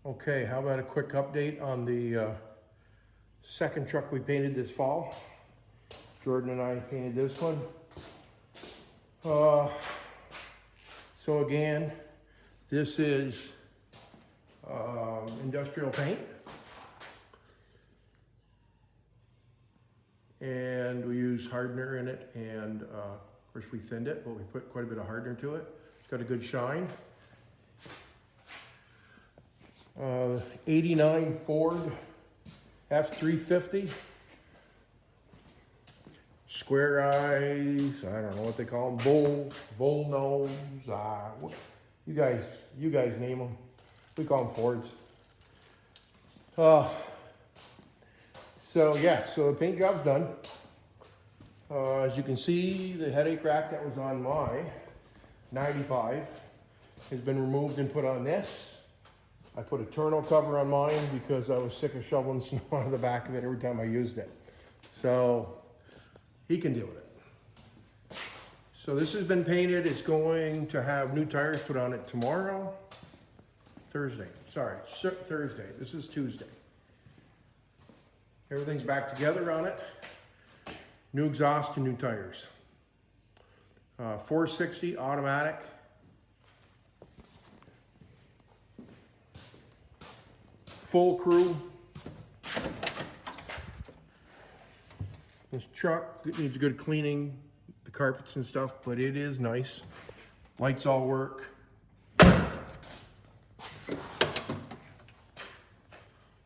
Okay, how about a quick update on the second truck we painted this fall? Jordan and I painted this one. So again, this is industrial paint. And we use hardener in it, and of course we thinned it, but we put quite a bit of hardener to it. It's got a good shine. 89 Ford F-350. Square eyes, I don't know what they call them, bull nose, you guys name them. We call them Fords. So the paint job's done. As you can see, the headache rack that was on my 95 has been removed and put on this. I put a tonneau cover on mine because I was sick of shoveling snow out of the back of it every time I used it. So he can deal with it. So this has been painted. It's going to have new tires put on it tomorrow. Thursday. This is Tuesday. Everything's back together on it. New exhaust and new tires. 460 automatic. Full crew. This truck needs good cleaning, the carpets and stuff, but it is nice. Lights all work.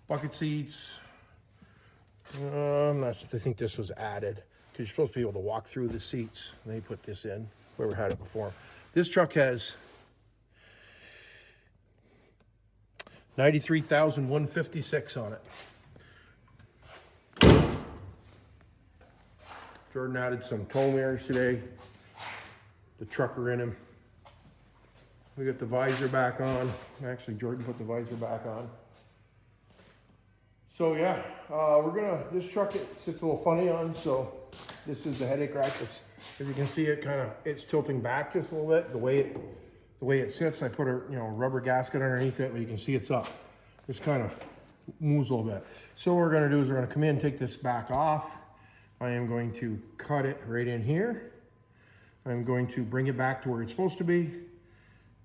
Bucket seats. I think this was added because you're supposed to be able to walk through the seats. They put this in, whoever had it before. This truck has 93,156 on it. Jordan added some tow mirrors today. The trucker in him. We got the visor back on. Actually, Jordan put the visor back on. So yeah, this truck, it sits a little funny on, so this is the headache rack. As you can see, it's tilting back just a little bit. The way it sits, I put a rubber gasket underneath it, but you can see it's up. Just kind of moves a little bit. So what we're gonna do is we're gonna come in, take this back off. I am going to cut it right in here. I'm going to bring it back to where it's supposed to be,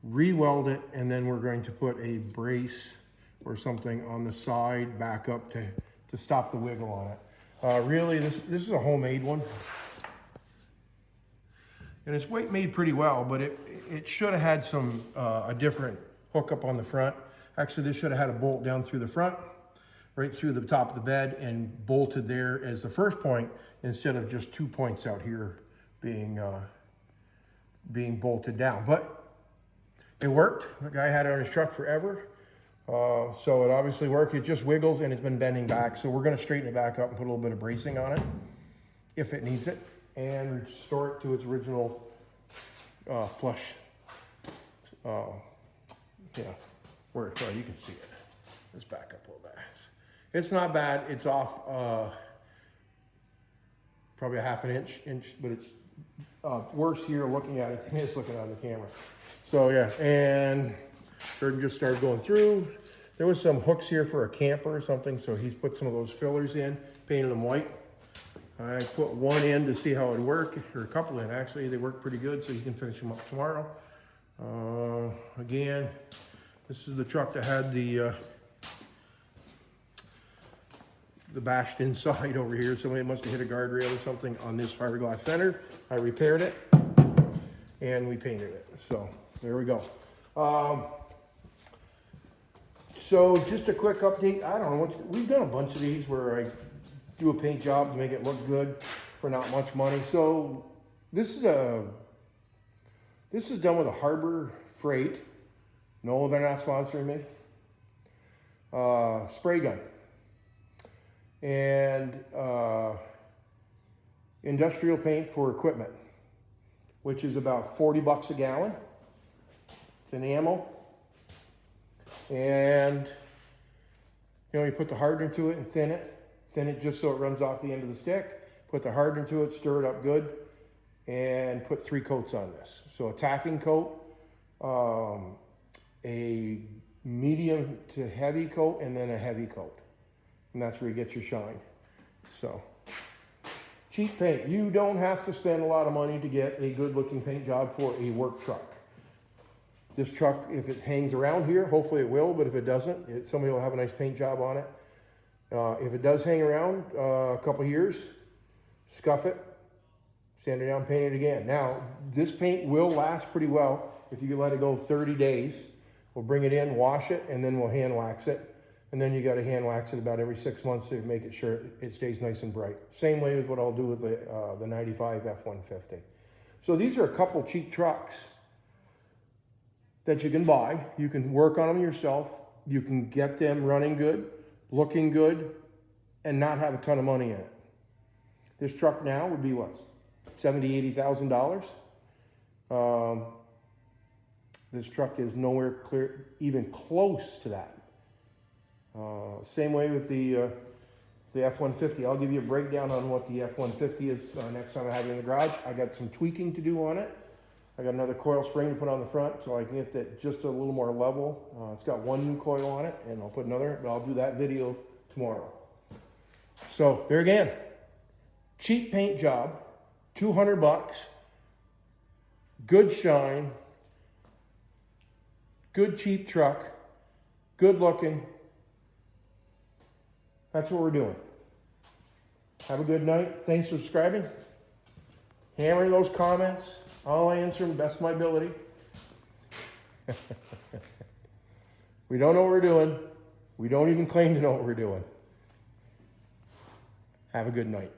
re-weld it, and then we're going to put a brace or something on the side back up to stop the wiggle on it. Really, this is a homemade one. And it's made pretty well, but it should have had a different hookup on the front. Actually, this should have had a bolt down through the front, right through the top of the bed, and bolted there as the first point instead of just 2 points out here being bolted down. But it worked. The guy had it on his truck forever. So it obviously worked. It just wiggles and it's been bending back. So we're going to straighten it back up and put a little bit of bracing on it if it needs it, and restore it to its original flush. Where you can see it. Let's back up a little bit. It's not bad. It's off probably a half an inch, but it's worse here looking at it than it is looking on the camera. So yeah, and Jordan just started going through. There was some hooks here for a camper or something, so he's put some of those fillers in, painted them white. I put one in to see how it would work, or a couple in actually. They work pretty good, so he can finish them up tomorrow. Again, this is the truck that had the bashed inside over here. Somebody must have hit a guardrail or something on this fiberglass fender. I repaired it, and we painted it. So there we go. So just a quick update. I don't know we've done a bunch of these where I do a paint job to make it look good for not much money. So this is done with a Harbor Freight. No, they're not sponsoring me. Spray gun and industrial paint for equipment, which is about 40 bucks a gallon. It's an ammo. And you put the hardener to it and thin it just so it runs off the end of the stick. Put the hardener to it, stir it up good, and put 3 coats on this. So a tacking coat, a medium to heavy coat, and then a heavy coat. And that's where you get your shine. So, cheap paint. You don't have to spend a lot of money to get a good looking paint job for a work truck. This truck, if it hangs around here, hopefully it will, but if it doesn't, somebody will have a nice paint job on it. If it does hang around a couple years, scuff it, sand it down, paint it again. Now, this paint will last pretty well if you let it go 30 days. We'll bring it in, wash it, and then we'll hand wax it. And then you got to hand wax it about every 6 months to make it sure it stays nice and bright. Same way with what I'll do with the 95 F-150. So these are a couple cheap trucks that you can buy. You can work on them yourself. You can get them running good, looking good, and not have a ton of money in it. This truck now would be what, $70,000, $80,000. This truck is nowhere even close to that. Same way with the F-150. I'll give you a breakdown on what the F-150 is next time I have it in the garage. I got some tweaking to do on it. I got another coil spring to put on the front so I can get that just a little more level. It's got one new coil on it, and I'll put another, but I'll do that video tomorrow. So there again, cheap paint job, $200, good shine, good cheap truck, good looking. That's what we're doing. Have a good night. Thanks for subscribing. Hammer those comments. I'll answer them best of my ability. We don't know what we're doing. We don't even claim to know what we're doing. Have a good night.